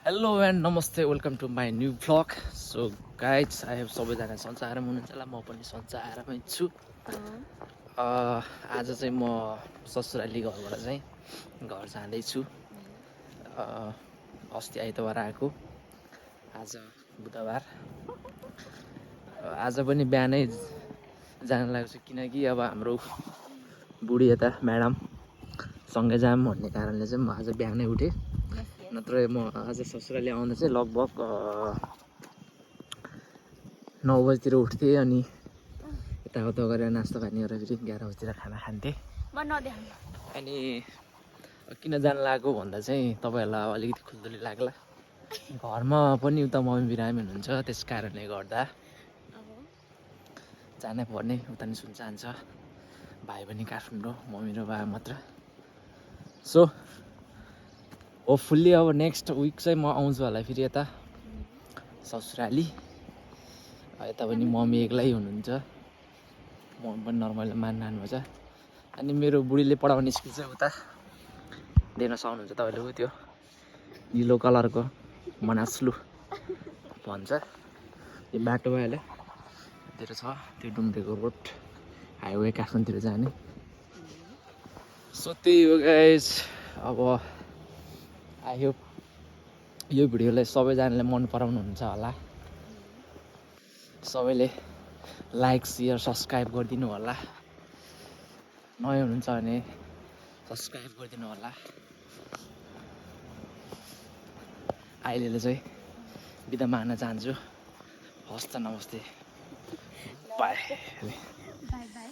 hello and नमस्ते welcome to my new vlog so guys I have सबैजना सन्चै आराम हुनुहुन्छ होला म पनि सन्चै आरामै छु आज चाहिँ म ससुराली घरबाट चाहिँ घर जाँदैछु अस्ति आइतबार आएको आज बुधबार आज पनि बिहानै जान लागेको छु किनकि अब हाम्रो बुढी यता म्याडम सँगै जाऊँ भन्ने कारणले चाहिँ म आज बिहानै उठेँ नत्र म आज ससुराली आउँदा चाहिँ लगभग 9 बजीतिर उठ्थेँ अनि यताउता गरेर नास्ता पानी गरेर फेरि 11 बजीतिर खाना खान्थेँ अनि किन जान लागेको भन्दा चाहिँ तपाईँहरूलाई अलिकति खुल्दुली लाग्ला घरमा पनि उता मम्मी बिरामी हुनुहुन्छ त्यस कारणले गर्दा जानै पर्ने उता नि सुनसान छ भाइ पनि काठमाडौँ मम्मी र बा मात्र सो होपफुल्ली अब नेक्स्ट विक चाहिँ म आउँछु होला फेरि यता ससुराली यता पनि मम्मी एक्लै हुनुहुन्छ मम्मी पनि नर्मली मान्नुहुन्छ अनि मेरो बुढीले पढाउने स्कुल चाहिँ उता देख्न सक्नुहुन्छ तपाईँले त्यो निलो कलरको मनास्लु भन्छ यो बाटो भइहाल्यो त्यो छ त्यो डुम्रेको रोड हाइवे काठमाडौँतिर जाने सो त्यही हो गाइस अब आई होप यो भिडियोलाई सबैजनाले मन पराउनुहुन्छ होला सबैले लाइक सेयर सब्सक्राइब गरिदिनु होला नयाँ हुनुहुन्छ भने सब्सक्राइब गरिदिनु होला अहिले चाहिँ बिदा माग्न चाहन्छु हस्त नमस्ते बाई